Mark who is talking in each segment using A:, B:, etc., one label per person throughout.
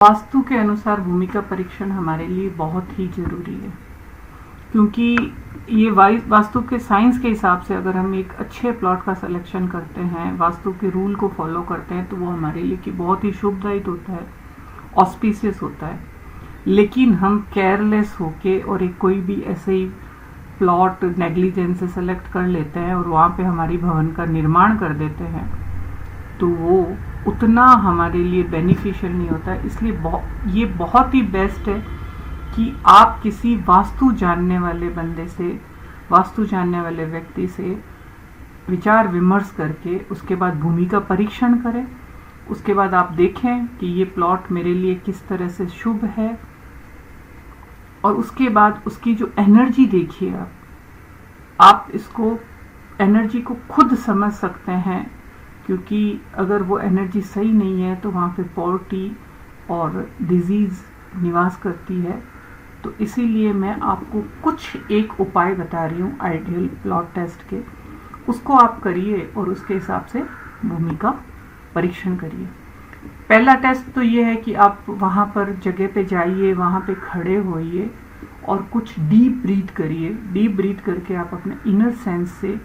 A: वास्तु के अनुसार भूमि का परीक्षण हमारे लिए बहुत ही ज़रूरी है, क्योंकि ये वास्तु के साइंस के हिसाब से अगर हम एक अच्छे प्लॉट का सिलेक्शन करते हैं, वास्तु के रूल को फॉलो करते हैं, तो वो हमारे लिए कि बहुत ही शुभदायी होता है, ऑस्पिशियस होता है। लेकिन हम केयरलेस होके और एक कोई भी ऐसे ही प्लॉट नेग्लिजेंस से सेलेक्ट कर लेते हैं और वहाँ पे हमारी भवन का निर्माण कर देते हैं, तो वो उतना हमारे लिए बेनिफिशियल नहीं होता है। इसलिए ये बहुत ही बेस्ट है कि आप किसी वास्तु जानने वाले बंदे से, वास्तु जानने वाले व्यक्ति से विचार विमर्श करके उसके बाद भूमि का परीक्षण करें। उसके बाद आप देखें कि ये प्लॉट मेरे लिए किस तरह से शुभ है, और उसके बाद उसकी जो एनर्जी देखिए, आप इसको एनर्जी को खुद समझ सकते हैं, क्योंकि अगर वो एनर्जी सही नहीं है तो वहाँ पे पॉवर्टी और डिजीज़ निवास करती है। तो इसीलिए मैं आपको कुछ एक उपाय बता रही हूँ आइडियल प्लॉट टेस्ट के, उसको आप करिए और उसके हिसाब से भूमि का परीक्षण करिए। पहला टेस्ट तो ये है कि आप वहाँ पर जगह पे जाइए, वहाँ पे खड़े होइए और कुछ डीप ब्रीथ करिए। डीप ब्रीथ करके आप अपने इनर सेंस से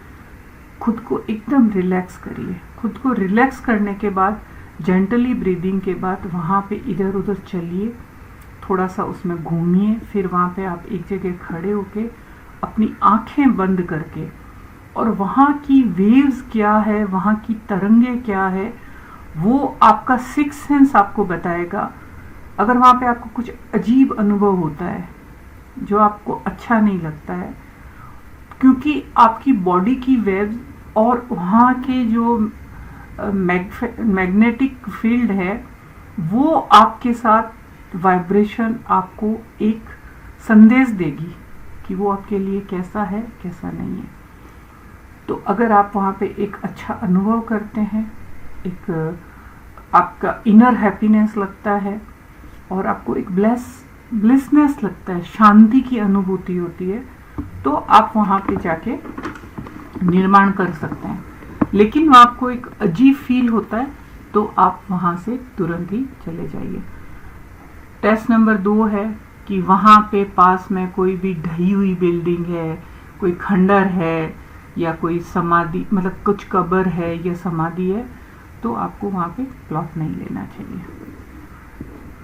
A: खुद को एकदम रिलैक्स करिए। खुद को रिलैक्स करने के बाद जेंटली ब्रीदिंग के बाद वहाँ पे इधर उधर चलिए, थोड़ा सा उसमें घूमिए। फिर वहाँ पे आप एक जगह खड़े होके अपनी आंखें बंद करके, और वहाँ की वेव्स क्या है, वहाँ की तरंगे क्या है, वो आपका सिक्स सेंस आपको बताएगा। अगर वहाँ पे आपको कुछ अजीब अनुभव होता है जो आपको अच्छा नहीं लगता है, क्योंकि आपकी बॉडी की वेव्स और वहाँ के जो मैग्नेटिक फील्ड है वो आपके साथ वाइब्रेशन आपको एक संदेश देगी कि वो आपके लिए कैसा है, कैसा नहीं है। तो अगर आप वहाँ पे एक अच्छा अनुभव करते हैं, एक आपका इनर हैप्पीनेस लगता है और आपको एक ब्लिसनेस लगता है, शांति की अनुभूति होती है, तो आप वहाँ पे जाके निर्माण कर सकते हैं। लेकिन आपको एक अजीब फील होता है तो आप वहाँ से तुरंत ही चले जाइए। टेस्ट नंबर 2 है कि वहाँ पे पास में कोई भी ढही हुई बिल्डिंग है, कोई खंडर है या कोई समाधि, मतलब कुछ कब्र है या समाधि है, तो आपको वहाँ पे प्लॉट नहीं लेना चाहिए।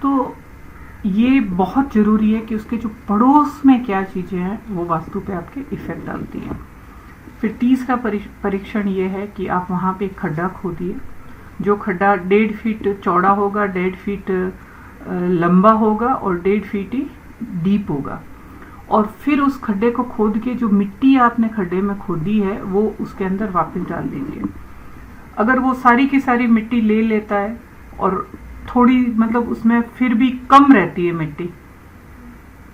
A: तो ये बहुत ज़रूरी है कि उसके जो पड़ोस में क्या चीज़ें हैं वो वास्तु पे आपके इफेक्ट डालती हैं। फिर तीसरा परीक्षण ये है कि आप वहाँ पे एक खड्डा खोदिए। जो खड्डा 1.5 फीट चौड़ा होगा, 1.5 फीट लंबा होगा और 1.5 फीट ही डीप होगा। और फिर उस खड्डे को खोद के जो मिट्टी आपने खड्डे में खोदी है वो उसके अंदर वापस डाल दीजिए। अगर वो सारी की सारी मिट्टी ले लेता है और थोड़ी, मतलब उसमें फिर भी कम रहती है मिट्टी,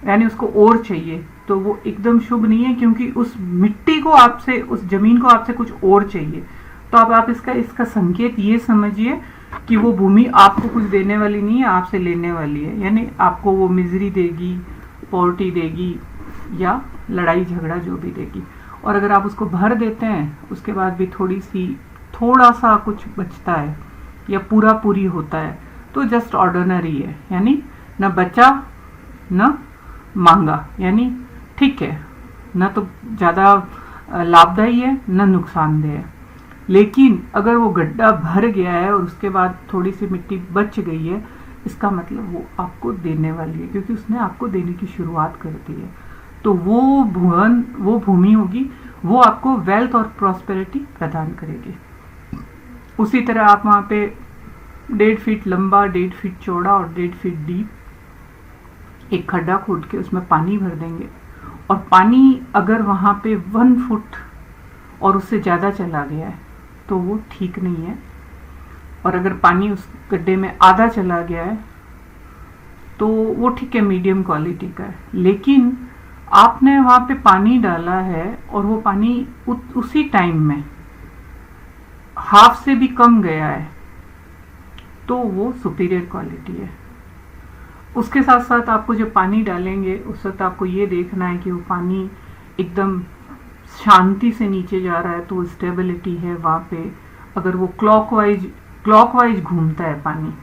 A: यानी उसको और चाहिए, तो वो एकदम शुभ नहीं है, क्योंकि उस मिट्टी को आपसे, उस जमीन को आपसे कुछ और चाहिए। तो आप इसका संकेत ये समझिए कि वो भूमि आपको कुछ देने वाली नहीं है, आपसे लेने वाली है। यानी आपको वो मिजरी देगी, पॉवर्टी देगी या लड़ाई झगड़ा जो भी देगी। और अगर आप उसको भर देते हैं, उसके बाद भी थोड़ा सा कुछ बचता है या पूरी होता है, तो जस्ट ऑर्डिनरी है, यानी न बचा न मांगा, यानी ठीक है, न तो ज़्यादा लाभदायी है न नुकसानदेह है। लेकिन अगर वो गड्ढा भर गया है और उसके बाद थोड़ी सी मिट्टी बच गई है, इसका मतलब वो आपको देने वाली है, क्योंकि उसने आपको देने की शुरुआत कर दी है। तो वो भूमि होगी, वो आपको वेल्थ और प्रॉस्पेरिटी प्रदान करेगी। उसी तरह आप वहाँ पे 1.5 फीट लंबा, 1.5 फीट चौड़ा और 1.5 फीट डीप एक खड्डा खोद के उसमें पानी भर देंगे। और पानी अगर वहाँ पे 1 फुट और उससे ज़्यादा चला गया है तो वो ठीक नहीं है। और अगर पानी उस गड्ढे में आधा चला गया है तो वो ठीक है, मीडियम क्वालिटी का है। लेकिन आपने वहाँ पे पानी डाला है और वो पानी उसी टाइम में हाफ से भी कम गया है, तो वो सुपीरियर क्वालिटी है। उसके साथ साथ आपको जो पानी डालेंगे उस वक्त आपको ये देखना है कि वो पानी एकदम शांति से नीचे जा रहा है, तो स्टेबिलिटी है वहाँ पे। अगर वो क्लॉकवाइज घूमता है पानी,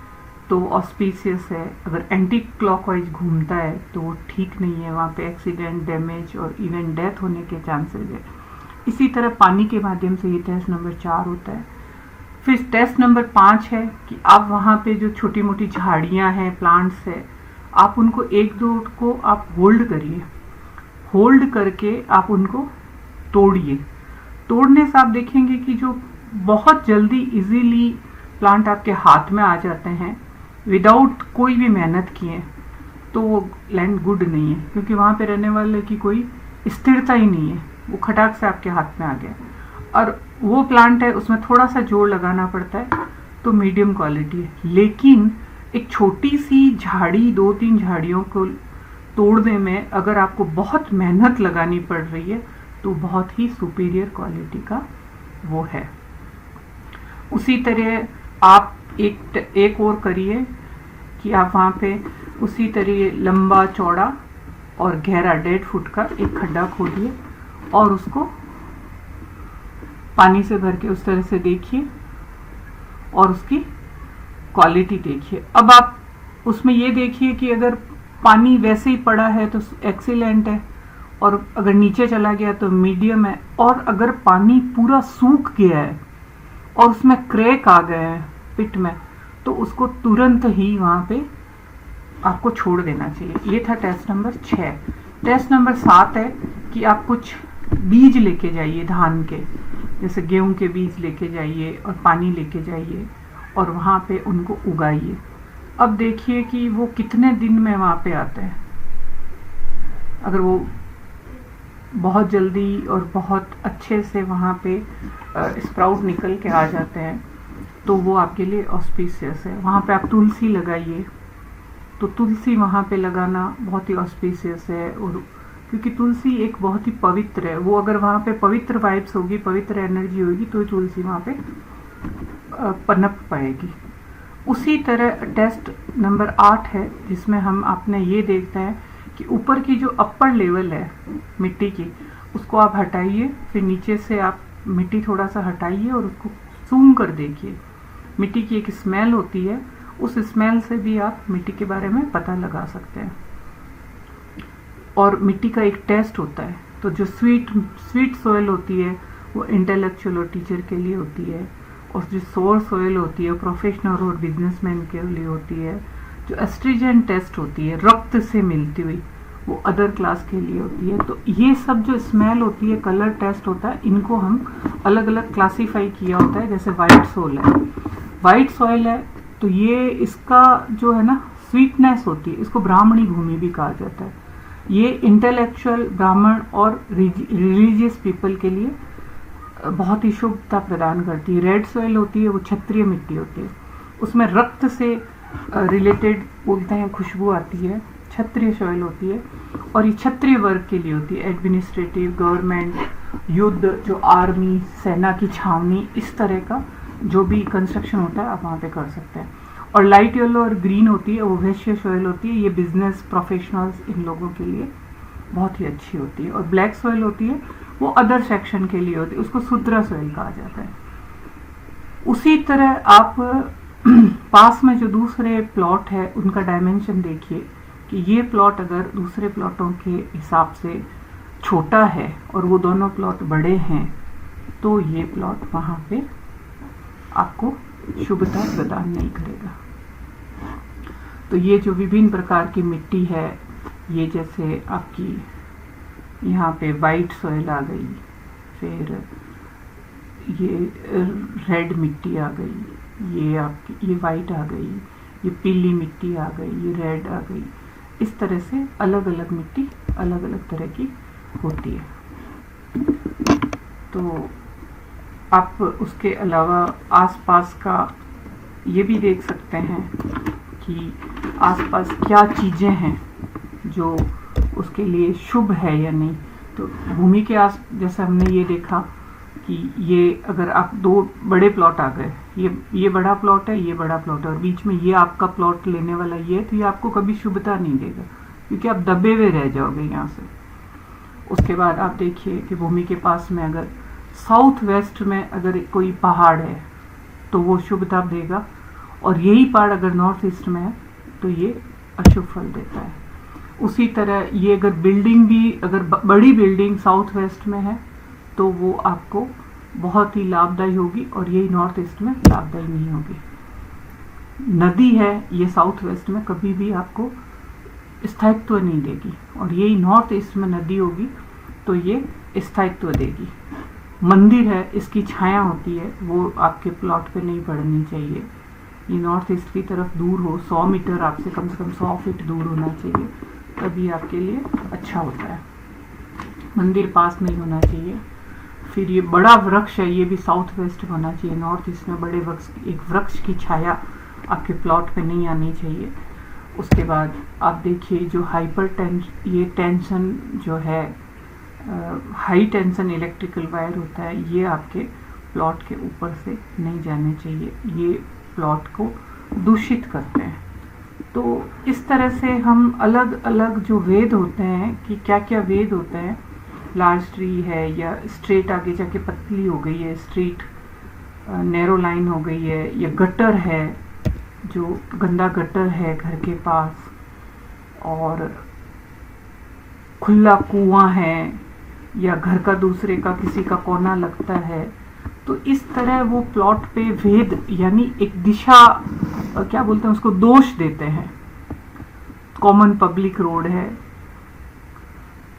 A: तो ऑस्पिशियस है। अगर एंटी क्लॉकवाइज घूमता है तो वो ठीक नहीं है, वहाँ पे एक्सीडेंट, डैमेज और इवन डेथ होने के चांसेस है। इसी तरह पानी के माध्यम से ये टेस्ट नंबर 4 होता है। फिर टेस्ट नंबर 5 है कि आप वहाँ पे जो छोटी मोटी झाड़ियाँ हैं, प्लांट्स है, आप उनको एक दो को आप होल्ड करिए, होल्ड करके आप उनको तोड़िए। तोड़ने से आप देखेंगे कि जो बहुत जल्दी इजीली प्लांट आपके हाथ में आ जाते हैं विदाउट कोई भी मेहनत किए, तो वो लैंड गुड नहीं है, क्योंकि वहाँ पे रहने वाले की कोई स्थिरता ही नहीं है, वो खटाक से आपके हाथ में आ गया। और वो प्लांट है उसमें थोड़ा सा जोर लगाना पड़ता है, तो मीडियम क्वालिटी है। लेकिन एक छोटी सी झाड़ी, 2-3 झाड़ियों को तोड़ने में अगर आपको बहुत मेहनत लगानी पड़ रही है तो बहुत ही सुपीरियर क्वालिटी का वो है। उसी तरह आप एक और करिए कि आप वहाँ पे उसी तरह लंबा चौड़ा और गहरा 1.5 फुट का एक खड्डा खोदिए और उसको पानी से भर के उस तरह से देखिए और उसकी क्वालिटी देखिए। अब आप उसमें ये देखिए कि अगर पानी वैसे ही पड़ा है तो एक्सीलेंट है, और अगर नीचे चला गया तो मीडियम है, और अगर पानी पूरा सूख गया है और उसमें क्रैक आ गए हैं पिट में, तो उसको तुरंत ही वहाँ पे आपको छोड़ देना चाहिए। ये था टेस्ट नंबर 6। टेस्ट नंबर 7 है कि आप कुछ बीज लेके जाइए धान के, जैसे गेहूं के बीज लेके जाइए और पानी लेके जाइए और वहाँ पे उनको उगाइए। अब देखिए कि वो कितने दिन में वहाँ पे आते हैं। अगर वो बहुत जल्दी और बहुत अच्छे से वहाँ पे स्प्राउट निकल के आ जाते हैं तो वो आपके लिए ऑस्पिशियस है। वहाँ पे आप तुलसी लगाइए, तो तुलसी वहाँ पे लगाना बहुत ही ऑस्पिशियस है, और क्योंकि तुलसी एक बहुत ही पवित्र है, वो अगर वहाँ पे पवित्र वाइब्स होगी, पवित्र एनर्जी होगी, तो तुलसी वहाँ पे पनप पाएगी। उसी तरह टेस्ट नंबर 8 है जिसमें हम आपने ये देखते हैं कि ऊपर की जो अपर लेवल है मिट्टी की, उसको आप हटाइए, फिर नीचे से आप मिट्टी थोड़ा सा हटाइए और उसको सूंघ कर देखिए। मिट्टी की एक स्मेल होती है, उस स्मेल से भी आप मिट्टी के बारे में पता लगा सकते हैं। और मिट्टी का एक टेस्ट होता है, तो जो स्वीट सॉइल होती है वो इंटेलेक्चुअल और टीचर के लिए होती है, और जो सोर सॉइल होती है प्रोफेशनल और बिजनेसमैन के लिए होती है। जो एस्ट्रीजन टेस्ट होती है रक्त से मिलती हुई, वो अदर क्लास के लिए होती है। तो ये सब जो स्मेल होती है, कलर टेस्ट होता है, इनको हम अलग अलग क्लासीफाई किया होता है। जैसे वाइट सॉइल है, वाइट सॉइल है तो ये इसका जो है ना स्वीटनेस होती है, इसको ब्राह्मणी भूमि भी कहा जाता है। ये इंटेलेक्चुअल ब्राह्मण और रिलीजियस पीपल के लिए बहुत ही शुभता प्रदान करती है। रेड सॉइल होती है वो क्षत्रिय मिट्टी होती है, उसमें रक्त से रिलेटेड बोलते हैं खुशबू आती है, क्षत्रिय सॉइल होती है। और ये क्षत्रिय वर्ग के लिए होती है, एडमिनिस्ट्रेटिव, गवर्नमेंट, युद्ध, जो आर्मी, सेना की छावनी, इस तरह का जो भी कंस्ट्रक्शन होता है आप वहाँ पे कर सकते हैं। और लाइट येलो और ग्रीन होती है वो वैश्य सॉइल होती है, ये बिजनेस प्रोफेशनल्स इन लोगों के लिए बहुत ही अच्छी होती है। और ब्लैक सॉइल होती है वो अदर सेक्शन के लिए होती है, उसको शूद्र सॉइल कहा जाता है। उसी तरह आप पास में जो दूसरे प्लॉट है उनका डायमेंशन देखिए कि ये प्लॉट अगर दूसरे प्लॉटों के हिसाब से छोटा है और वो दोनों प्लॉट बड़े हैं, तो ये प्लॉट वहाँ पे आपको शुभता प्रदान नहीं करेगा। तो ये जो विभिन्न प्रकार की मिट्टी है, ये जैसे आपकी यहाँ पे वाइट सॉइल आ गई, फिर ये रेड मिट्टी आ गई, ये आपकी ये वाइट आ गई, ये पीली मिट्टी आ गई, ये रेड आ गई, इस तरह से अलग अलग मिट्टी अलग अलग तरह की होती है। तो आप उसके अलावा आसपास का ये भी देख सकते हैं कि आसपास क्या चीज़ें हैं जो उसके लिए शुभ है या नहीं। तो भूमि के आस, जैसे हमने ये देखा कि ये अगर आप दो बड़े प्लॉट आ गए, ये बड़ा प्लॉट है, ये बड़ा प्लॉट है, और बीच में ये आपका प्लॉट लेने वाला ये है, तो ये आपको कभी शुभता नहीं देगा, क्योंकि आप दबे हुए रह जाओगे यहाँ से। उसके बाद आप देखिए कि भूमि के पास में अगर साउथ वेस्ट में अगर कोई पहाड़ है तो वो शुभता देगा, और यही पार्ट अगर नॉर्थ ईस्ट में है तो ये अशुभ फल देता है। उसी तरह ये अगर बिल्डिंग भी, अगर बड़ी बिल्डिंग साउथ वेस्ट में है तो वो आपको बहुत ही लाभदायी होगी, और यही नॉर्थ ईस्ट में लाभदायी नहीं होगी। नदी है ये साउथ वेस्ट में कभी भी आपको स्थायित्व नहीं देगी, और यही नॉर्थ ईस्ट में नदी होगी तो ये स्थायित्व देगी। मंदिर है, इसकी छाया होती है, वो आपके प्लॉट पे नहीं पड़नी चाहिए। ये नॉर्थ ईस्ट की तरफ दूर हो, 100 मीटर आपसे कम से कम 100 फीट दूर होना चाहिए, तभी आपके लिए अच्छा होता है। मंदिर पास नहीं होना चाहिए। फिर ये बड़ा वृक्ष है, ये भी साउथ वेस्ट में होना चाहिए। नॉर्थ ईस्ट में बड़े वृक्ष की छाया आपके प्लॉट पे नहीं आनी चाहिए। उसके बाद आप देखिए जो ये टेंशन जो है, हाई टेंशन इलेक्ट्रिकल वायर होता है, ये आपके प्लॉट के ऊपर से नहीं जाने चाहिए, ये प्लॉट को दूषित करते हैं। तो इस तरह से हम अलग अलग जो वेद होते हैं कि क्या क्या वेद होते हैं, लार्ज ट्री है या स्ट्रेट आगे जाके पतली हो गई है, स्ट्रीट नैरो लाइन हो गई है, या गटर है जो गंदा गटर है घर के पास, और खुला कुआं है, या घर का दूसरे का किसी का कोना लगता है, तो इस तरह वो प्लॉट पे भेद यानी एक दिशा, क्या बोलते हैं उसको, दोष देते हैं। कॉमन पब्लिक रोड है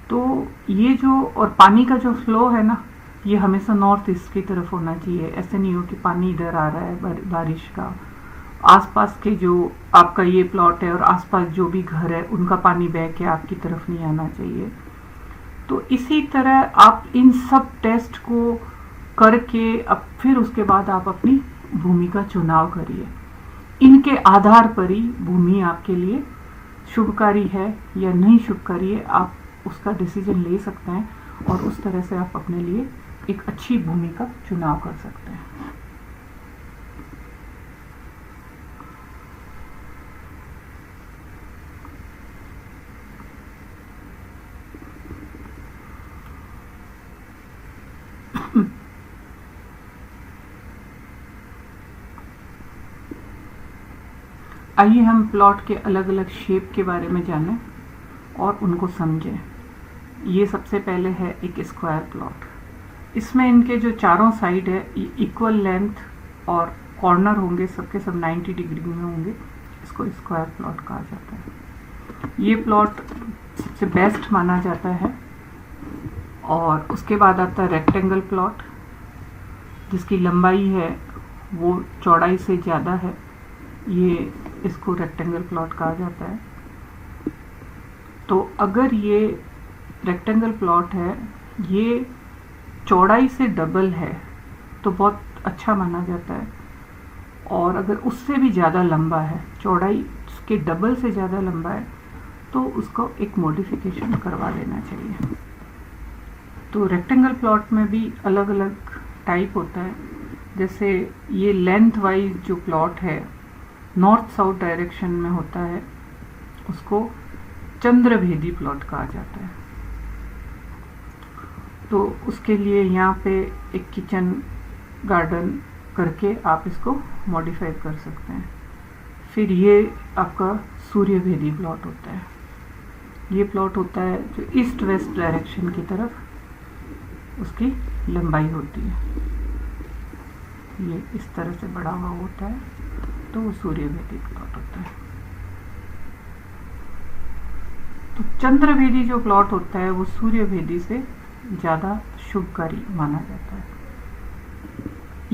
A: तो ये जो, और पानी का जो फ्लो है ना, ये हमेशा नॉर्थ ईस्ट की तरफ होना चाहिए। ऐसे नहीं हो कि पानी इधर आ रहा है बारिश का, आसपास के जो आपका ये प्लॉट है और आसपास जो भी घर है उनका पानी बह के आपकी तरफ नहीं आना चाहिए। तो इसी तरह आप इन सब टेस्ट को करके अब फिर उसके बाद आप अपनी भूमि का चुनाव करिए। इनके आधार पर ही भूमि आपके लिए शुभकारी है या नहीं शुभकारी है, आप उसका डिसीजन ले सकते हैं, और उस तरह से आप अपने लिए एक अच्छी भूमि का चुनाव कर सकते हैं। आइए हम प्लॉट के अलग अलग शेप के बारे में जानें और उनको समझें। ये सबसे पहले है एक स्क्वायर प्लॉट। इसमें इनके जो चारों साइड है ये इक्वल लेंथ और कॉर्नर होंगे, सबके सब 90 डिग्री में होंगे, इसको स्क्वायर प्लॉट कहा जाता है। ये प्लॉट सबसे बेस्ट माना जाता है। और उसके बाद आता है रेक्टेंगल प्लॉट, जिसकी लंबाई है वो चौड़ाई से ज़्यादा है, ये इसको रेक्टेंगल प्लॉट कहा जाता है। तो अगर ये रेक्टेंगल प्लॉट है, ये चौड़ाई से डबल है तो बहुत अच्छा माना जाता है, और अगर उससे भी ज़्यादा लंबा है, चौड़ाई उसके डबल से ज़्यादा लंबा है, तो उसको एक मॉडिफिकेशन करवा लेना चाहिए। तो रेक्टेंगल प्लॉट में भी अलग अलग टाइप होता है। जैसे ये लेंथ वाइज जो प्लॉट है नॉर्थ साउथ डायरेक्शन में होता है, उसको चंद्रभेदी प्लॉट कहा जाता है। तो उसके लिए यहाँ पे एक किचन गार्डन करके आप इसको मॉडिफाई कर सकते हैं। फिर ये आपका सूर्यभेदी प्लॉट होता है। ये प्लॉट होता है जो ईस्ट वेस्ट डायरेक्शन की तरफ उसकी लंबाई होती है, ये इस तरह से बढ़ा हुआ होता है, तो वो सूर्यभेदी प्लॉट होता है। तो चंद्रभेदी जो प्लॉट होता है वो सूर्यभेदी से ज़्यादा शुभकारी माना जाता है।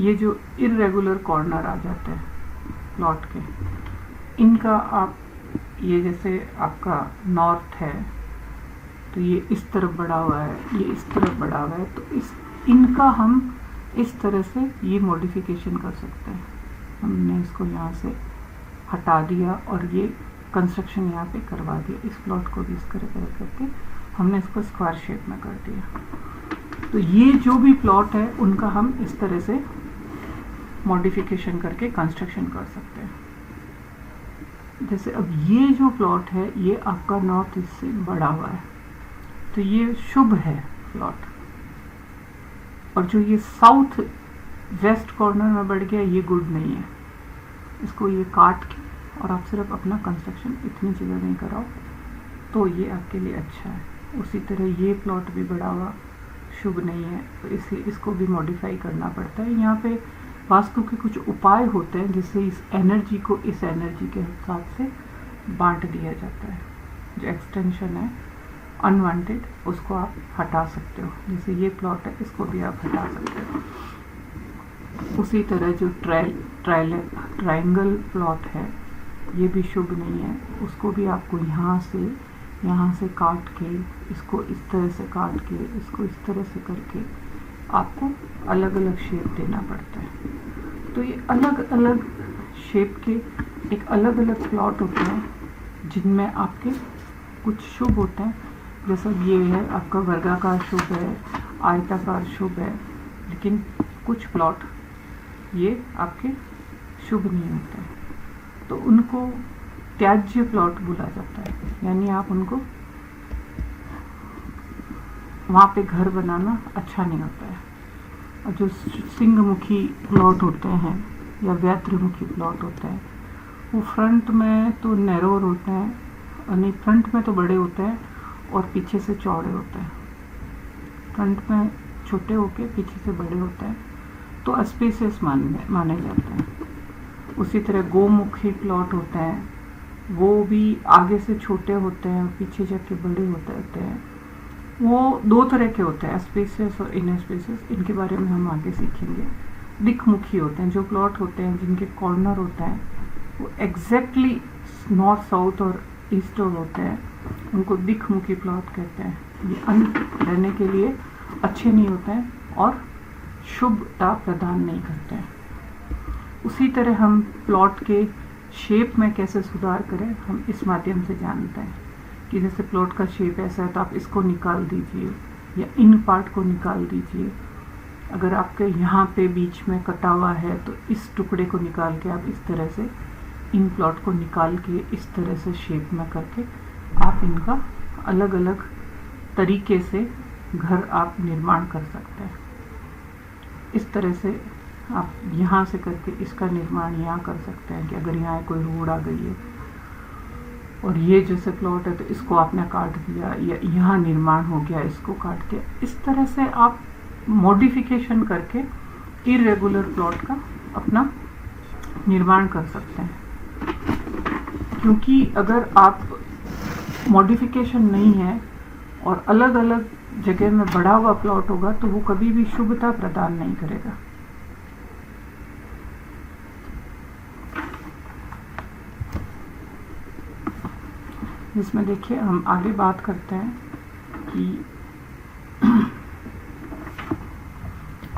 A: ये जो इर्रेगुलर कॉर्नर आ जाते हैं प्लॉट के, इनका आप, ये जैसे आपका नॉर्थ है तो ये इस तरफ बढ़ा हुआ है, ये इस तरफ बढ़ा हुआ है, तो इनका हम इस तरह से ये मॉडिफिकेशन कर सकते हैं। हमने इसको यहाँ से हटा दिया और ये कंस्ट्रक्शन यहाँ पे करवा दिया, इस प्लॉट को भी इस तरह करके हमने इसको स्क्वायर शेप में कर दिया। तो ये जो भी प्लॉट है उनका हम इस तरह से मॉडिफिकेशन करके कंस्ट्रक्शन कर सकते हैं। जैसे अब ये जो प्लॉट है ये आपका नॉर्थ ईस्ट से बढ़ा हुआ है, तो ये शुभ है प्लॉट, और जो ये साउथ वेस्ट कॉर्नर में बढ़ गया ये गुड नहीं है। इसको ये काट के और आप सिर्फ अपना कंस्ट्रक्शन इतनी जगह में कराओ तो ये आपके लिए अच्छा है। उसी तरह ये प्लॉट भी बड़ा हुआ शुभ नहीं है, तो इसको भी मॉडिफाई करना पड़ता है। यहाँ पे वास्तु के कुछ उपाय होते हैं जिससे इस एनर्जी को इस एनर्जी के हिसाब से बांट दिया जाता है। जो एक्सटेंशन है अनवांटेड उसको आप हटा सकते हो, जैसे ये प्लॉट है इसको भी आप हटा सकते हो। उसी तरह जो ट्रायंगल प्लॉट है ये भी शुभ नहीं है, उसको भी आपको यहाँ से काट के, इसको इस तरह से काट के, इसको इस तरह से करके आपको अलग अलग शेप देना पड़ता है। तो ये अलग अलग शेप के एक अलग अलग प्लॉट होते हैं जिनमें आपके कुछ शुभ होते हैं। जैसा ये है आपका वर्गाकार शुभ है, आयताकार शुभ है, लेकिन कुछ प्लॉट ये आपके शुभ नहीं होते हैं, तो उनको त्याज्य प्लॉट बोला जाता है। यानी आप उनको वहाँ पे घर बनाना अच्छा नहीं होता है। और जो सिंहमुखी प्लॉट होते हैं या व्यात्रमुखी प्लॉट होते हैं वो फ्रंट में तो नैरोर होते हैं, यानी फ्रंट में तो बड़े होते हैं और पीछे से चौड़े होते हैं। फ्रंट में छोटे होके पीछे से बड़े होते हैं, तो स्पेसियस माने जाते हैं। उसी तरह गोमुखी प्लॉट होते हैं, वो भी आगे से छोटे होते हैं, पीछे जाके बड़े होते हैं। वो दो तरह के होते हैं, स्पेसियस और इनस्पेसियस, इनके बारे में हम आगे सीखेंगे। दिक्मुखी होते हैं, जो प्लॉट होते हैं जिनके कॉर्नर होता है वो एग्जैक्टली नॉर्थ साउथ और ईस्ट होते हैं, उनको दिक्मुखी प्लॉट कहते हैं। ये अन्न रहने के लिए अच्छे नहीं होते हैं और शुभता प्रदान नहीं करते हैं। उसी तरह हम प्लॉट के शेप में कैसे सुधार करें हम इस माध्यम से जानते हैं कि जैसे प्लॉट का शेप ऐसा है तो आप इसको निकाल दीजिए या इन पार्ट को निकाल दीजिए। अगर आपके यहाँ पे बीच में कटा हुआ है तो इस टुकड़े को निकाल के आप इस तरह से इन प्लॉट को निकाल के इस तरह से शेप में करके आप इनका अलग अलग तरीके से घर आप निर्माण कर सकते हैं। इस तरह से आप यहाँ से करके इसका निर्माण यहाँ कर सकते हैं कि अगर यहाँ कोई रोड आ गई है और ये जैसे प्लॉट है तो इसको आपने काट दिया या यहाँ निर्माण हो गया इसको काट दिया। इस तरह से आप मॉडिफिकेशन करके इरेगुलर प्लॉट का अपना निर्माण कर सकते हैं। क्योंकि अगर आप मॉडिफिकेशन नहीं है और अलग अलग जगह में बढ़ा हुआ प्लॉट होगा तो वो कभी भी शुभता प्रदान नहीं करेगा। जिसमें देखिए हम आगे बात करते हैं कि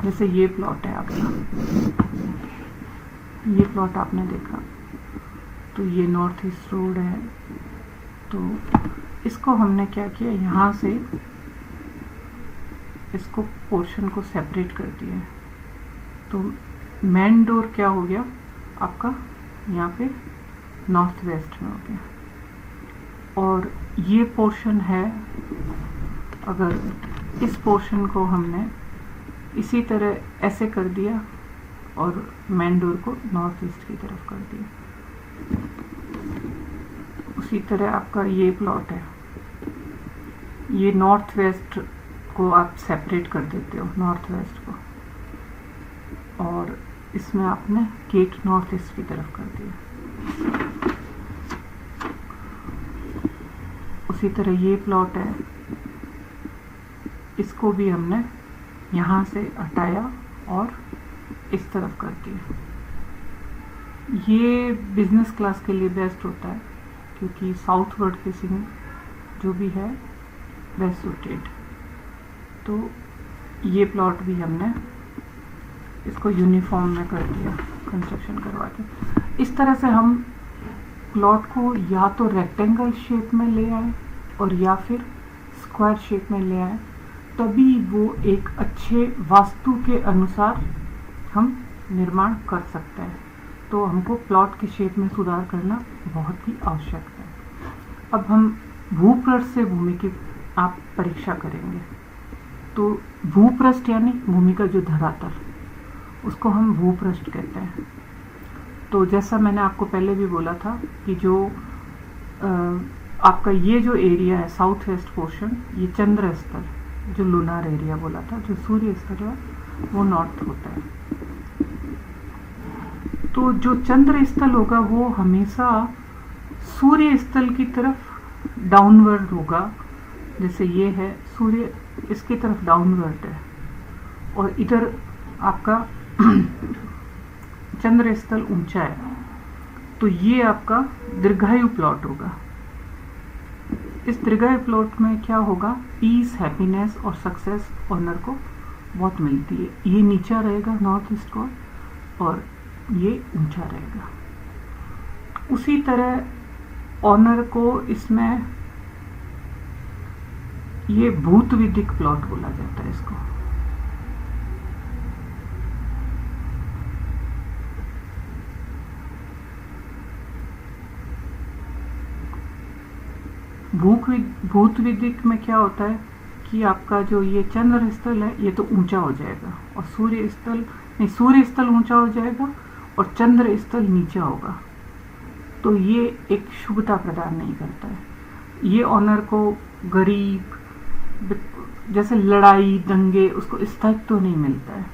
A: जैसे ये प्लॉट है आपका, ये प्लॉट आपने देखा तो ये नॉर्थ ईस्ट रोड है, तो इसको हमने क्या किया, यहाँ से इसको पोर्शन को सेपरेट कर दिया। तो मेन डोर क्या हो गया आपका यहाँ पे नॉर्थ वेस्ट में हो गया, और ये पोर्शन है, अगर इस पोर्शन को हमने इसी तरह ऐसे कर दिया और मेन डोर को नॉर्थ ईस्ट की तरफ कर दिया। उसी तरह आपका ये प्लॉट है, ये नॉर्थ वेस्ट को आप सेपरेट कर देते हो, नॉर्थ वेस्ट को, और इसमें आपने गेट नॉर्थ ईस्ट की तरफ कर दिया। उसी तरह ये प्लॉट है, इसको भी हमने यहाँ से हटाया और इस तरफ कर दिया। ये बिजनेस क्लास के लिए बेस्ट होता है क्योंकि साउथवर्ड फेसिंग जो भी है बेस्ट सूटेड। तो ये प्लॉट भी हमने इसको यूनिफॉर्म में कर दिया कंस्ट्रक्शन करवा के। इस तरह से हम प्लॉट को या तो रेक्टेंगल शेप में ले आए और या फिर स्क्वायर शेप में ले आए, तभी वो एक अच्छे वास्तु के अनुसार हम निर्माण कर सकते हैं। तो हमको प्लॉट के शेप में सुधार करना बहुत ही आवश्यक है। अब हम भूपृष्ठ से भूमि की आप परीक्षा करेंगे। तो भूपृष्ठ यानी भूमि का जो धरातल, उसको हम भूपृष्ठ कहते हैं। तो जैसा मैंने आपको पहले भी बोला था कि जो आपका ये जो एरिया है साउथ वेस्ट पोर्शन, ये चंद्र स्थल जो लूनार एरिया बोला था, जो सूर्य स्थल है वो नॉर्थ होता है। तो जो चंद्र स्थल होगा वो हमेशा सूर्य स्थल की तरफ डाउनवर्ड होगा। जैसे ये है सूर्य, इसकी तरफ डाउनवर्ड है, और इधर आपका चंद्र स्थल ऊंचा है, तो ये आपका दीर्घायु प्लॉट होगा। इस दीर्घायु प्लॉट में क्या होगा, पीस, हैप्पीनेस और सक्सेस ऑनर को बहुत मिलती है। ये नीचा रहेगा नॉर्थ ईस्ट को, और ये ऊंचा रहेगा। उसी तरह ऑनर को इसमें ये भूत विदिक प्लॉट बोला जाता है इसको। भूत विदिक में क्या होता है कि आपका जो ये चंद्र स्थल है ये तो ऊंचा हो जाएगा, और सूर्य स्थल ऊंचा हो जाएगा और चंद्र स्थल नीचा होगा। तो ये एक शुभता प्रदान नहीं करता है। ये ऑनर को गरीब, जैसे लड़ाई, दंगे, उसको स्थायित्व तो नहीं मिलता है।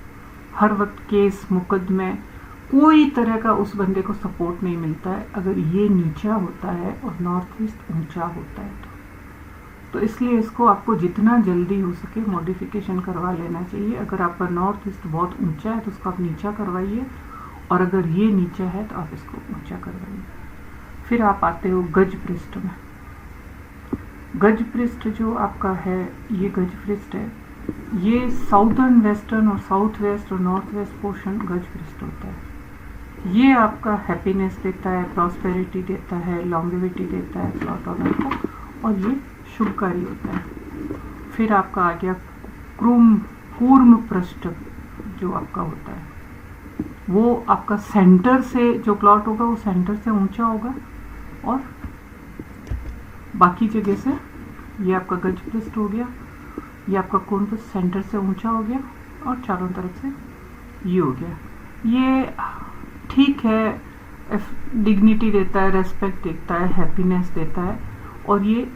A: हर वक्त केस, मुकदमे, कोई तरह का उस बंदे को सपोर्ट नहीं मिलता है अगर ये नीचा होता है और नॉर्थ ईस्ट ऊंचा होता है। तो इसलिए इसको आपको जितना जल्दी हो सके मॉडिफिकेशन करवा लेना चाहिए। अगर आपका नॉर्थ ईस्ट बहुत ऊंचा है तो उसको आप नीचा करवाइए, और अगर ये नीचा है तो आप इसको ऊंचा करवाइए। फिर आप आते हो गज पृष्ठ में। गज पृष्ठ जो आपका है, ये गज पृष्ठ है, ये साउदर्न, वेस्टर्न और साउथ वेस्ट और नॉर्थ वेस्ट पोर्शन गज पृष्ठ होता है। ये आपका हैप्पीनेस देता है, प्रॉस्पेरिटी देता है, लॉन्गेविटी देता है प्लॉट ऑनर को, और ये शुभकारी होता है। फिर आपका आ गया कूर्म पृष्ठ जो आपका होता है, वो आपका सेंटर से जो प्लॉट होगा वो सेंटर से ऊंचा होगा, और बाकी जगह से ये आपका गज पृष्ठ हो गया, ये आपका कूर्म पृष्ठ सेंटर से ऊंचा हो गया, और चारों तरफ से ये हो गया। ये ठीक है, डिग्निटी देता है, रेस्पेक्ट देता है, हैप्पीनेस देता है, और ये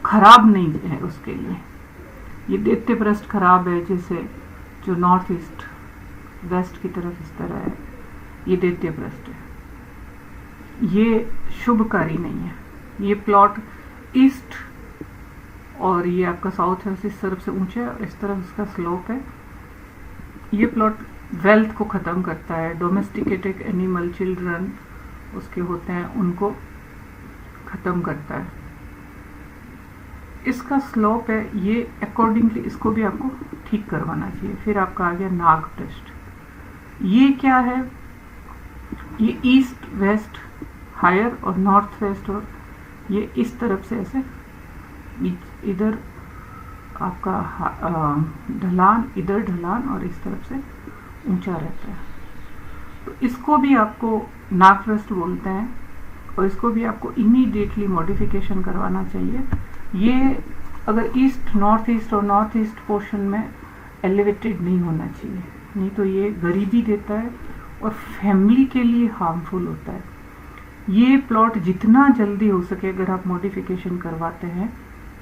A: खराब नहीं है उसके लिए। ये दैत्य पृष्ठ खराब है, जैसे जो नॉर्थ ईस्ट वेस्ट की तरफ इस तरह है, ये दैत्य पृष्ठ है, ये शुभकारी नहीं है। ये प्लॉट ईस्ट और ये आपका साउथ है, इस तरफ से ऊंचा है और इस तरफ उसका स्लोप है। ये प्लॉट वेल्थ को ख़त्म करता है, डोमेस्टिकेटेड एनिमल, चिल्ड्रन उसके होते हैं, उनको ख़त्म करता है। इसका स्लोप है, ये अकॉर्डिंगली इसको भी आपको ठीक करवाना चाहिए। फिर आपका आ गया नाग पृष्ठ। ये क्या है, ये ईस्ट वेस्ट हायर और नॉर्थ वेस्ट, और ये इस तरफ से ऐसे इधर आपका ढलान, इधर ढलान, और इस तरफ से ऊंचा रहता है। तो इसको भी आपको नाग पृष्ठ बोलते हैं, और इसको भी आपको इमीडिएटली मॉडिफिकेशन करवाना चाहिए। ये अगर ईस्ट, नॉर्थ ईस्ट और नॉर्थ ईस्ट पोर्शन में एलिवेटेड नहीं होना चाहिए, नहीं तो ये गरीबी देता है और फैमिली के लिए हार्मफुल होता है। ये प्लॉट जितना जल्दी हो सके अगर आप मॉडिफिकेशन करवाते हैं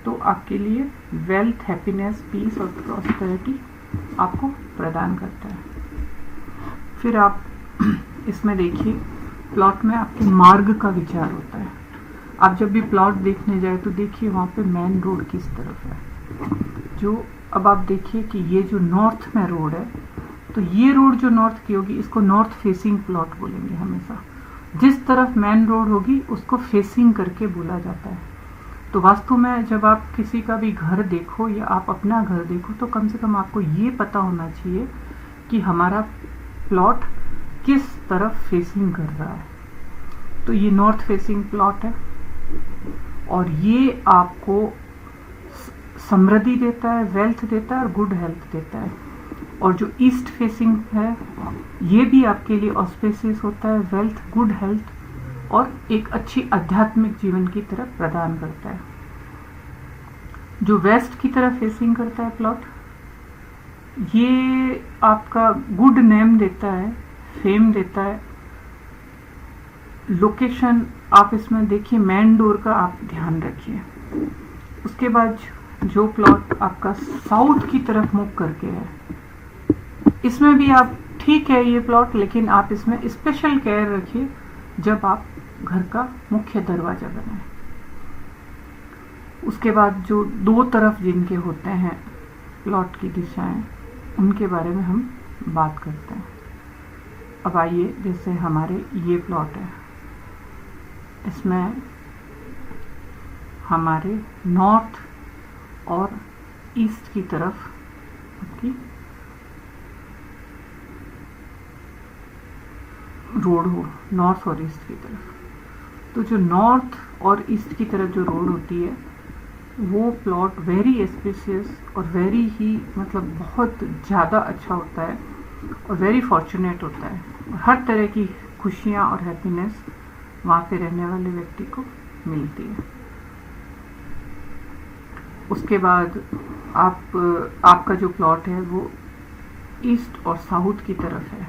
A: तो आपके लिए वेल्थ, हैप्पीनेस, पीस और प्रॉस्पेरिटी आपको प्रदान करता है। फिर आप इसमें देखिए, प्लॉट में आपके मार्ग का विचार होता है। आप जब भी प्लॉट देखने जाए तो देखिए वहाँ पे मेन रोड किस तरफ है। जो अब आप देखिए कि ये जो नॉर्थ में रोड है, तो ये रोड जो नॉर्थ की होगी इसको नॉर्थ फेसिंग प्लॉट बोलेंगे हमेशा। जिस तरफ मेन रोड होगी उसको फेसिंग करके बोला जाता है। तो वास्तव में जब आप किसी का भी घर देखो या आप अपना घर देखो तो कम से कम आपको ये पता होना चाहिए कि हमारा प्लॉट किस तरफ फेसिंग कर रहा है। तो ये नॉर्थ फेसिंग प्लॉट है, और ये आपको समृद्धि देता है, वेल्थ देता है और गुड हेल्थ देता है। और जो ईस्ट फेसिंग है ये भी आपके लिए ऑस्पेसियस होता है, वेल्थ, गुड हेल्थ और एक अच्छी आध्यात्मिक जीवन की तरफ प्रदान करता है। जो वेस्ट की तरफ फेसिंग करता है प्लॉट, ये आपका गुड नेम देता है, फेम देता है, लोकेशन आप इसमें देखिए, मेन डोर का आप ध्यान रखिए। उसके बाद जो प्लॉट आपका साउथ की तरफ मुख करके है, इसमें भी आप ठीक है ये प्लॉट, लेकिन आप इसमें स्पेशल केयर रखिए जब आप घर का मुख्य दरवाजा बनाएं। उसके बाद जो दो तरफ जिनके होते हैं प्लॉट की दिशाएं, उनके बारे में हम बात करते हैं। अब आइए, जैसे हमारे ये प्लॉट है, इसमें हमारे नॉर्थ और ईस्ट की तरफ आपकी रोड हो, नॉर्थ और ईस्ट की तरफ। तो जो नॉर्थ और ईस्ट की तरफ जो रोड होती है, वो प्लॉट वेरी स्पेशियस और वेरी ही मतलब बहुत ज़्यादा अच्छा होता है और वेरी फॉर्चुनेट होता है, और हर तरह की खुशियाँ और हैप्पीनेस वहाँ पे रहने वाले व्यक्ति को मिलती है। उसके बाद आपका जो प्लॉट है वो ईस्ट और साउथ की तरफ है,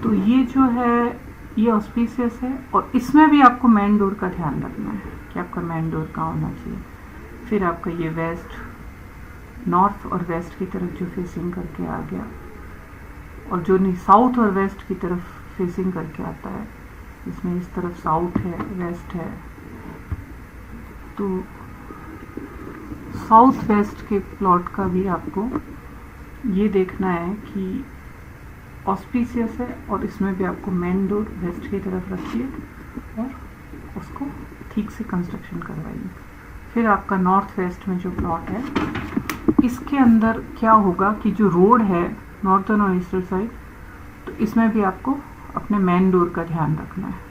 A: तो ये जो है ये ऑस्पिशियस है, और इसमें भी आपको मेन डोर का ध्यान रखना है कि आपका मेन डोर कहाँ होना चाहिए। फिर आपका ये वेस्ट, नॉर्थ और वेस्ट की तरफ जो फेसिंग करके आ गया, और जो नहीं साउथ और वेस्ट की तरफ फेसिंग करके आता है, इसमें इस तरफ साउथ है, वेस्ट है, तो साउथ वेस्ट के प्लॉट का भी आपको ये देखना है कि ऑस्पिशियस है, और इसमें भी आपको मेन डोर वेस्ट की तरफ रखिए और उसको ठीक से कंस्ट्रक्शन करवाइए। फिर आपका नॉर्थ वेस्ट में जो प्लॉट है, इसके अंदर क्या होगा कि जो रोड है नॉर्थर्न और ईस्टर्न साइड, तो इसमें भी आपको अपने मेन डोर का ध्यान रखना है।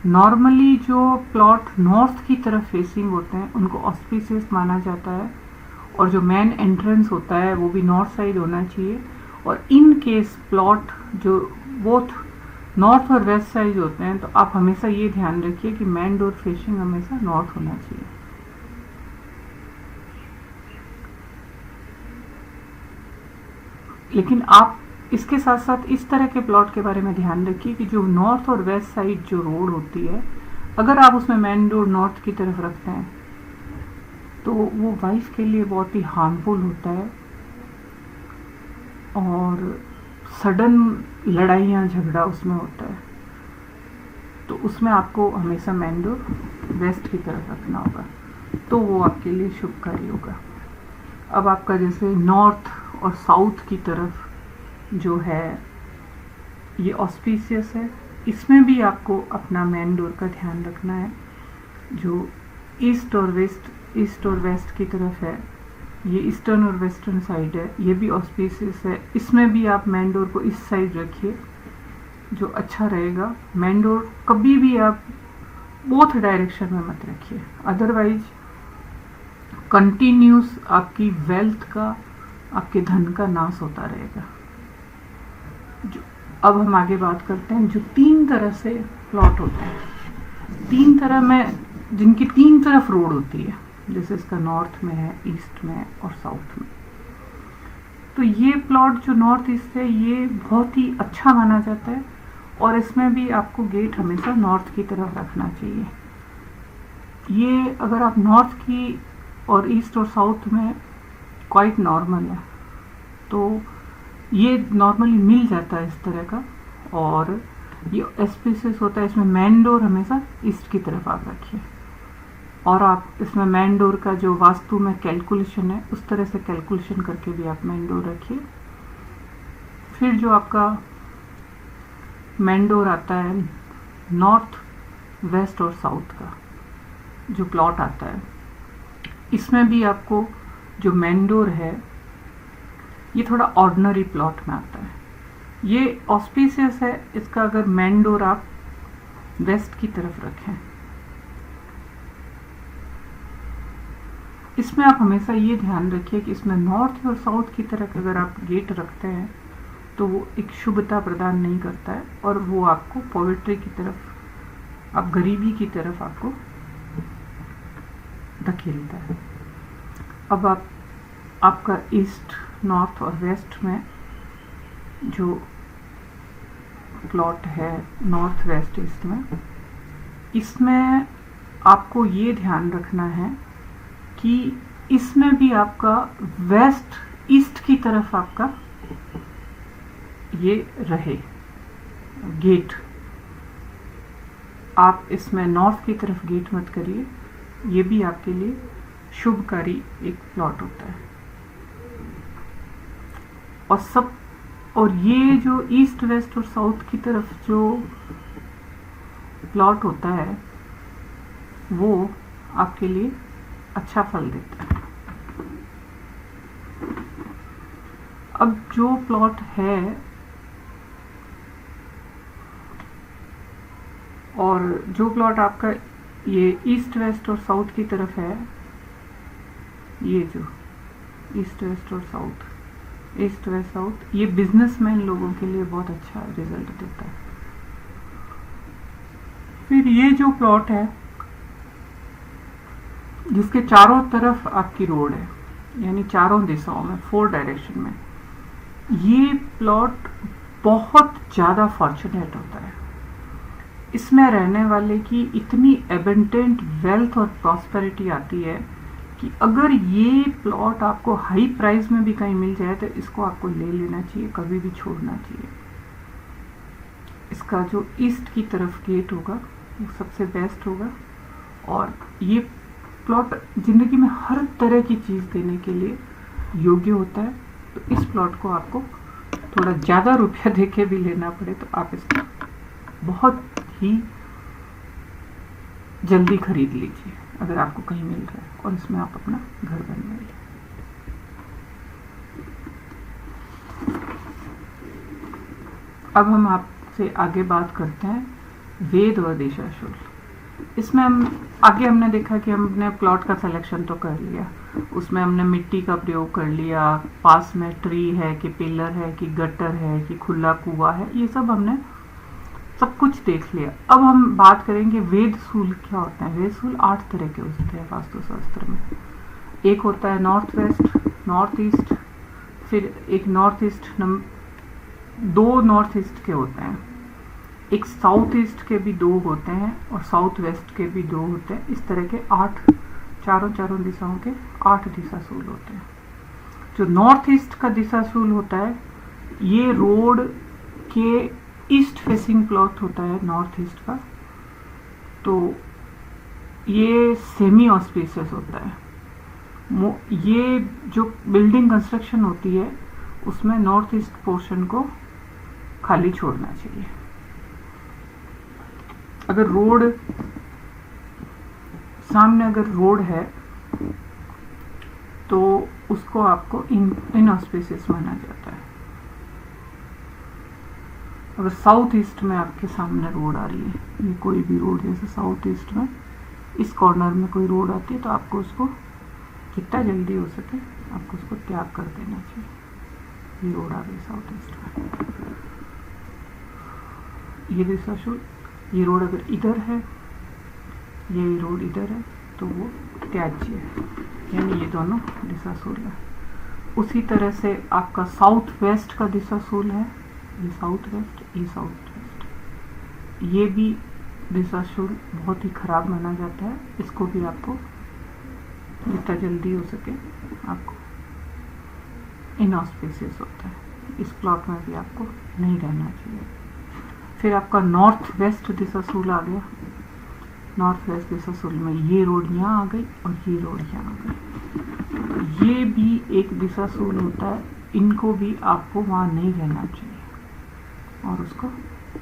A: नॉर्मली जो प्लॉट नॉर्थ की तरफ फेसिंग होते हैं उनको ऑस्पिशियस माना जाता है, और जो मेन एंट्रेंस होता है वो भी नॉर्थ साइड होना चाहिए। और इन केस प्लॉट जो बोथ नॉर्थ और वेस्ट साइड होते हैं, तो आप हमेशा ये ध्यान रखिए कि मेन डोर फेसिंग हमेशा नॉर्थ होना चाहिए। लेकिन आप इसके साथ साथ इस तरह के प्लॉट के बारे में ध्यान रखिए कि जो नॉर्थ और वेस्ट साइड जो रोड होती है, अगर आप उसमें मेन डोर नॉर्थ की तरफ रखते हैं तो वो वाइफ के लिए बहुत ही हार्मफुल होता है, और सडन लड़ाइयाँ झगड़ा उसमें होता है। तो उसमें आपको हमेशा मेन डोर वेस्ट की तरफ रखना होगा, तो वो आपके लिए शुभकारी होगा। अब आपका जैसे नॉर्थ और साउथ की तरफ जो है ये ऑस्पिशियस है, इसमें भी आपको अपना मेन डोर का ध्यान रखना है। जो ईस्ट और वेस्ट की तरफ है, ये ईस्टर्न और वेस्टर्न साइड है, ये भी ऑस्पिशियस है, इसमें भी आप मेन डोर को इस साइड रखिए जो अच्छा रहेगा। मेन डोर कभी भी आप बोथ डायरेक्शन में मत रखिए, अदरवाइज कंटिन्यूस आपकी वेल्थ का, आपके धन का नाश होता रहेगा। अब हम आगे बात करते हैं जो तीन तरह से प्लॉट होते हैं, तीन तरह में, जिनकी तीन तरफ रोड होती है, जैसे इसका नॉर्थ में है, ईस्ट में और साउथ में। तो ये प्लॉट जो नॉर्थ ईस्ट है ये बहुत ही अच्छा माना जाता है, और इसमें भी आपको गेट हमेशा नॉर्थ की तरफ रखना चाहिए। ये अगर आप नॉर्थ की और ईस्ट और साउथ में क्वाइट नॉर्मल है, तो ये नॉर्मली मिल जाता है इस तरह का, और ये एस्पेसियस होता है। इसमें मेन डोर हमेशा ईस्ट की तरफ आप रखिए, और आप इसमें मेन डोर का जो वास्तु में कैलकुलेशन है उस तरह से कैलकुलेशन करके भी आप मेन डोर रखिए। फिर जो आपका मेन डोर आता है नॉर्थ, वेस्ट और साउथ का जो प्लॉट आता है, इसमें भी आपको जो मेन डोर है ये थोड़ा ऑर्डिनरी प्लॉट में आता है। ये ऑस्पिशियस है, इसका अगर मेन डोर आप वेस्ट की तरफ रखें, इसमें आप हमेशा ये ध्यान रखिए कि इसमें नॉर्थ और साउथ की तरफ अगर आप गेट रखते हैं तो वो एक शुभता प्रदान नहीं करता है, और वो आपको पॉवर्टी की तरफ, आप गरीबी की तरफ आपको धकेलता है। अब आपका ईस्ट, नॉर्थ और वेस्ट में जो प्लॉट है नॉर्थ वेस्ट ईस्ट में, इसमें आपको ये ध्यान रखना है कि इसमें भी आपका वेस्ट ईस्ट की तरफ आपका ये रहे गेट। आप इसमें नॉर्थ की तरफ गेट मत करिए, ये भी आपके लिए शुभकारी एक प्लॉट होता है। और ये जो ईस्ट वेस्ट और साउथ की तरफ जो प्लॉट होता है वो आपके लिए अच्छा फल देता है। अब जो प्लॉट है और जो प्लॉट आपका ये ईस्ट वेस्ट और साउथ की तरफ है, ये जो ईस्ट वेस्ट और साउथ, ईस्ट वेस्ट साउथ, ये बिजनेसमैन लोगों के लिए बहुत अच्छा रिजल्ट देता है। फिर ये जो प्लॉट है जिसके चारों तरफ आपकी रोड है, यानी चारों दिशाओं में 4 डायरेक्शन में, ये प्लॉट बहुत ज़्यादा फॉर्चुनेट होता है। इसमें रहने वाले की इतनी एबंडेंट वेल्थ और प्रॉस्पेरिटी आती है कि अगर ये प्लॉट आपको हाई प्राइस में भी कहीं मिल जाए तो इसको आपको ले लेना चाहिए, कभी भी छोड़ना चाहिए। इसका जो ईस्ट की तरफ गेट होगा वो सबसे बेस्ट होगा, और ये प्लॉट जिंदगी में हर तरह की चीज़ देने के लिए योग्य होता है। तो इस प्लॉट को आपको थोड़ा ज़्यादा रुपया दे के भी लेना पड़े तो आप इसको बहुत ही जल्दी खरीद लीजिए अगर आपको कहीं मिल रहा है, और इसमें आप अपना घर बनवाइए। अब हम आपसे आगे बात करते हैं वेद और दिशाशूल। इसमें हमने देखा कि हमने प्लॉट का सिलेक्शन तो कर लिया, उसमें हमने मिट्टी का प्रयोग कर लिया, पास में ट्री है कि पिलर है कि गटर है कि खुला कुआं है, ये सब हमने सब कुछ देख लिया। अब हम बात करेंगे वेद सूल क्या होता है। वेद सूल 8 तरह के होते हैं वास्तुशास्त्र में। एक होता है नॉर्थ वेस्ट, नॉर्थ ईस्ट, फिर एक नॉर्थ ईस्ट, 2 नॉर्थ ईस्ट के होते हैं, एक साउथ ईस्ट के भी 2 होते हैं, और साउथ वेस्ट के भी 2 होते हैं। इस तरह के 8 चारों दिशाओं के 8 दिशाशूल होते हैं। जो नॉर्थ ईस्ट का दिशाशूल होता है, ये रोड के ईस्ट फेसिंग प्लॉट होता है नॉर्थ ईस्ट का, तो ये सेमी ऑस्पिशियस होता है। ये जो बिल्डिंग कंस्ट्रक्शन होती है उसमें नॉर्थ ईस्ट पोर्शन को खाली छोड़ना चाहिए। अगर रोड सामने अगर रोड है तो उसको आपको इनऑस्पिशियस माना जाता है। अगर साउथ ईस्ट में आपके सामने रोड आ रही है, ये कोई भी रोड, जैसे साउथ ईस्ट में इस कॉर्नर में कोई रोड आती है, तो आपको उसको जितना जल्दी हो सके आपको उसको त्याग कर देना चाहिए। ये रोड आ गई साउथ ईस्ट में, ये दिशाशूल, ये रोड अगर इधर है, ये रोड इधर है, तो वो त्याज्य है, यानी ये दोनों दिशाशूल है। उसी तरह से आपका साउथ वेस्ट का दिशाशूल है, ये साउथ वेस्ट, ये साउथ वेस्ट, ये भी दिशाशूल बहुत ही खराब माना जाता है। इसको भी आपको जितना जल्दी हो सके आपको इनऑस्पिशियस होता है, इस प्लॉट में भी आपको नहीं रहना चाहिए। फिर आपका नॉर्थ वेस्ट दिशाशूल आ गया। नॉर्थ वेस्ट दिशाशूल में ये रोड यहाँ आ गई और ये रोड यहाँ आ गई, ये भी एक दिशाशूल होता है। इनको भी आपको वहाँ नहीं रहना चाहिए और उसको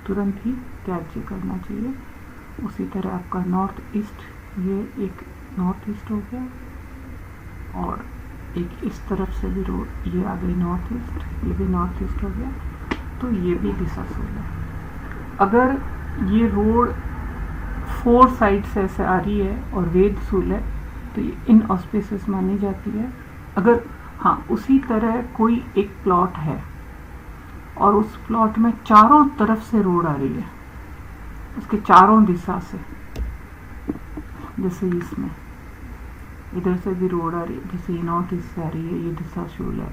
A: तुरंत ही त्याज्य करना चाहिए। उसी तरह आपका नॉर्थ ईस्ट, ये एक नॉर्थ ईस्ट हो गया, और एक इस तरफ से भी रोड ये आ गई नॉर्थ ईस्ट, ये भी नॉर्थ ईस्ट हो गया, तो ये भी दिशाशूल है। अगर ये रोड 4 साइड से ऐसे आ रही है और वेद सूल है तो ये इनऑस्पिशियस मानी जाती है। अगर हाँ उसी तरह कोई एक प्लॉट है और उस प्लॉट में चारों तरफ से रोड आ रही है, उसके चारों दिशा से, जैसे इसमें इधर से भी रोड आ रही है, जैसे ये नॉर्थ ईस्ट से आ रही है, ये दिशाशूल है,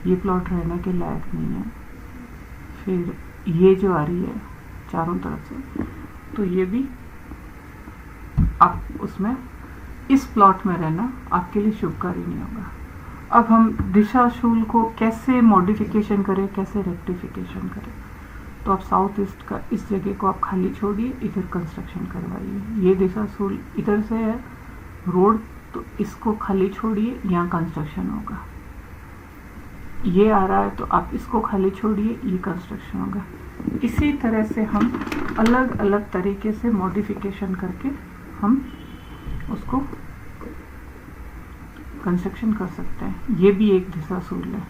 A: ये प्लॉट रहने के लायक नहीं है। फिर ये जो आ रही है चारों तरफ से, तो ये भी आप उसमें इस प्लॉट में रहना आपके लिए शुभकारी नहीं होगा। अब हम दिशाशूल को कैसे मॉडिफिकेशन करें, कैसे रेक्टिफिकेशन करें। तो आप साउथ ईस्ट का इस जगह को आप खाली छोड़िए, इधर कंस्ट्रक्शन करवाइए। ये दिशाशूल इधर से है रोड, तो इसको खाली छोड़िए, यहाँ कंस्ट्रक्शन होगा। ये आ रहा है तो आप इसको खाली छोड़िए, ये कंस्ट्रक्शन होगा। इसी तरह से हम अलग अलग तरीके से मॉडिफिकेशन करके हम उसको कंस्ट्रक्शन कर सकते हैं। ये भी एक दिशाशूल है।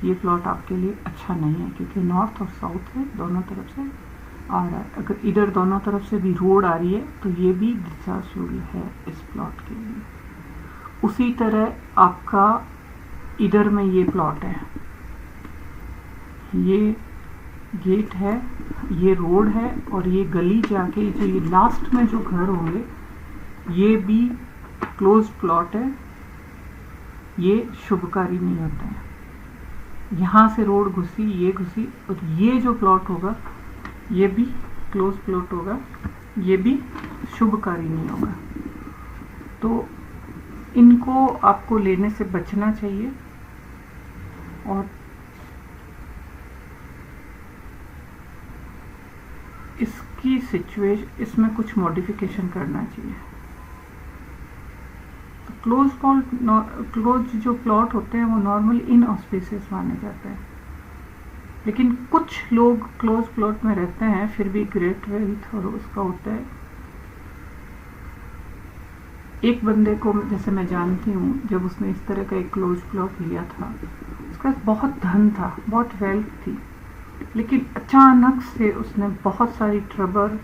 A: ये प्लॉट आपके लिए अच्छा नहीं है क्योंकि नॉर्थ और साउथ है, दोनों तरफ से आ रहा है। अगर इधर दोनों तरफ से भी रोड आ रही है तो ये भी दिशाशूल है इस प्लॉट के लिए। उसी तरह आपका इधर में ये प्लॉट है, ये गेट है, ये रोड है और ये गली जाके जो ये लास्ट में जो घर होंगे ये भी क्लोज प्लॉट है। ये शुभकारी नहीं होते हैं। यहाँ से रोड घुसी, ये घुसी, और ये जो प्लॉट होगा ये भी क्लोज प्लॉट होगा, ये भी शुभकारी नहीं होगा। तो इनको आपको लेने से बचना चाहिए और इसकी सिचुएशन, इसमें कुछ मॉडिफिकेशन करना चाहिए। तो क्लोज जो प्लॉट होते हैं वो नॉर्मली इन ऑस्पिशियस माने जाते हैं, लेकिन कुछ लोग क्लोज प्लॉट में रहते हैं फिर भी ग्रेट वेल्थ और उसका होता है। एक बंदे को जैसे मैं जानती हूँ, जब उसने इस तरह का एक क्लोज प्लॉट लिया था, उसके पास बहुत धन था, बहुत वेल्थ थी, लेकिन अचानक से उसने बहुत सारी ट्रबल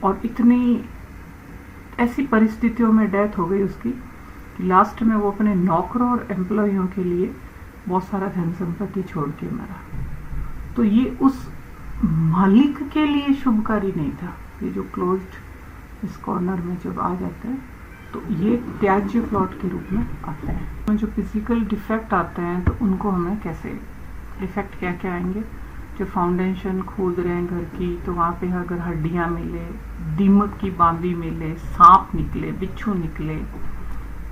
A: और इतनी ऐसी परिस्थितियों में डेथ हो गई उसकी कि लास्ट में वो अपने नौकरों और एम्प्लॉइयों के लिए बहुत सारा धन संपत्ति छोड़ के मरा। तो ये उस मालिक के लिए शुभकारी नहीं था। ये जो क्लोज्ड इस कॉर्नर में जब आ जाते हैं तो ये त्याज्य प्लॉट के रूप में आते हैं। जो फिजिकल डिफेक्ट आते हैं तो उनको हमें कैसे, डिफेक्ट क्या क्या आएंगे, जो फाउंडेशन खोद रहे हैं घर की तो वहाँ पे अगर हड्डियाँ मिले, दीमक की बांदी मिले, सांप निकले, बिच्छू निकले,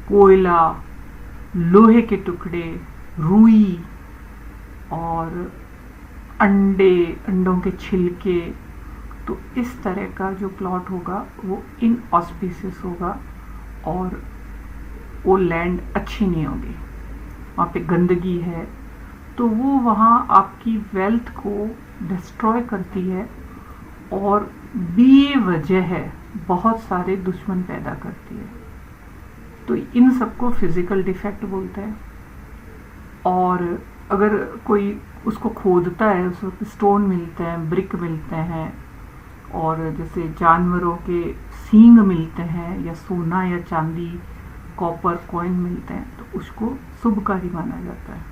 A: कोयला, लोहे के टुकड़े, रुई और अंडों के छिलके, तो इस तरह का जो प्लॉट होगा वो इन ऑस्पिशियस होगा और वो लैंड अच्छी नहीं होगी, वहाँ पे गंदगी है, तो वो वहाँ आपकी वेल्थ को डिस्ट्रॉय करती है और बेवजह बहुत सारे दुश्मन पैदा करती है। तो इन सबको फिजिकल डिफेक्ट बोलते हैं। और अगर कोई उसको खोदता है, उस वक्त स्टोन मिलते हैं, ब्रिक मिलते हैं, और जैसे जानवरों के सींग मिलते हैं, या सोना या चांदी, कॉपर कॉइन मिलते हैं, तो उसको शुभकारी माना जाता है,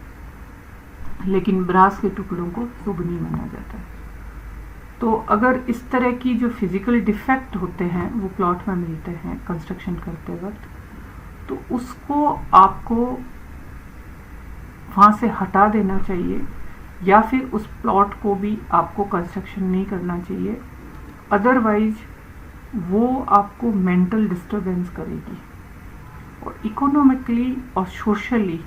A: लेकिन ब्रास के टुकड़ों को शुभ नहीं माना जाता है। तो अगर इस तरह की जो फिजिकल डिफेक्ट होते हैं वो प्लॉट में मिलते हैं कंस्ट्रक्शन करते वक्त, तो उसको आपको वहाँ से हटा देना चाहिए, या फिर उस प्लॉट को भी आपको कंस्ट्रक्शन नहीं करना चाहिए। अदरवाइज वो आपको मेंटल डिस्टर्बेंस करेगी और इकोनॉमिकली और सोशली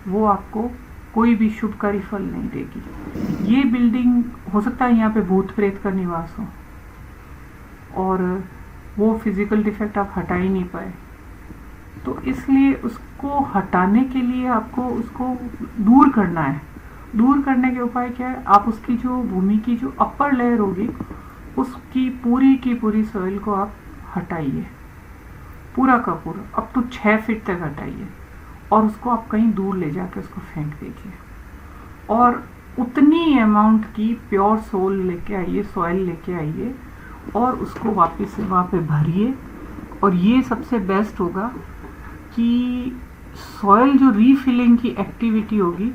A: वो आपको कोई भी शुभकारी फल नहीं देगी। ये बिल्डिंग हो सकता है यहाँ पे भूत प्रेत का निवास हो और वो फिजिकल डिफेक्ट आप हटा ही नहीं पाए, तो इसलिए उसको हटाने के लिए आपको उसको दूर करना है। दूर करने के उपाय क्या है, आप उसकी जो भूमि की जो अपर लेयर होगी उसकी पूरी की पूरी सॉइल को आप हटाइए, पूरा का पूरा, अब तो 6 फीट तक हटाइए और उसको आप कहीं दूर ले जाके उसको फेंक दीजिए और उतनी अमाउंट की प्योर सोल लेके आइए, सॉइल लेके आइए और उसको वापस से वहाँ पे भरिए। और ये सबसे बेस्ट होगा कि सॉइल जो रीफिलिंग की एक्टिविटी होगी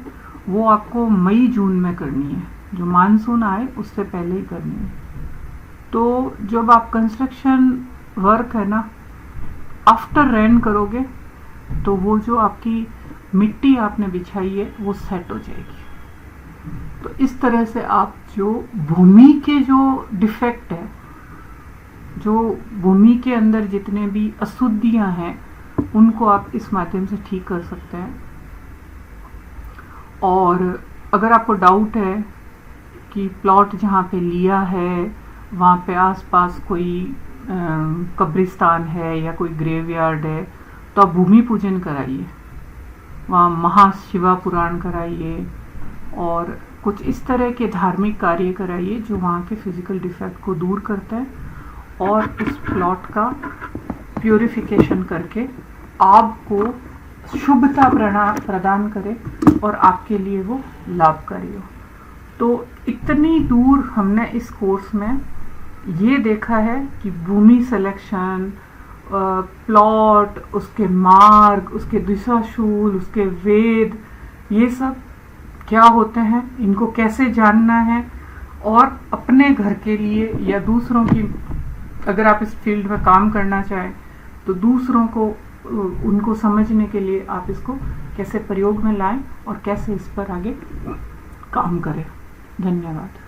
A: वो आपको मई जून में करनी है, जो मानसून आए उससे पहले ही करनी है। तो जब आप कंस्ट्रक्शन वर्क है ना आफ्टर रेन करोगे तो वो जो आपकी मिट्टी आपने बिछाई है वो सेट हो जाएगी। तो इस तरह से आप जो भूमि के जो डिफेक्ट है, जो भूमि के अंदर जितने भी अशुद्धियां हैं, उनको आप इस माध्यम से ठीक कर सकते हैं। और अगर आपको डाउट है कि प्लॉट जहाँ पे लिया है वहाँ पे आसपास कोई कब्रिस्तान है या कोई ग्रेवयार्ड है, तो आप भूमि पूजन कराइए, वहाँ महाशिवा पुराण कराइए और कुछ इस तरह के धार्मिक कार्य कराइए जो वहाँ के फिजिकल डिफेक्ट को दूर करते हैं और उस प्लॉट का प्यूरिफिकेशन करके आपको शुभता प्रदान करे और आपके लिए वो लाभकारी हो। तो इतनी दूर हमने इस कोर्स में ये देखा है कि भूमि सिलेक्शन, प्लॉट, उसके मार्ग, उसके दिशाशूल, उसके वेद, ये सब क्या होते हैं, इनको कैसे जानना है और अपने घर के लिए या दूसरों की, अगर आप इस फील्ड में काम करना चाहें तो दूसरों को उनको समझने के लिए आप इसको कैसे प्रयोग में लाएं और कैसे इस पर आगे काम करें। धन्यवाद।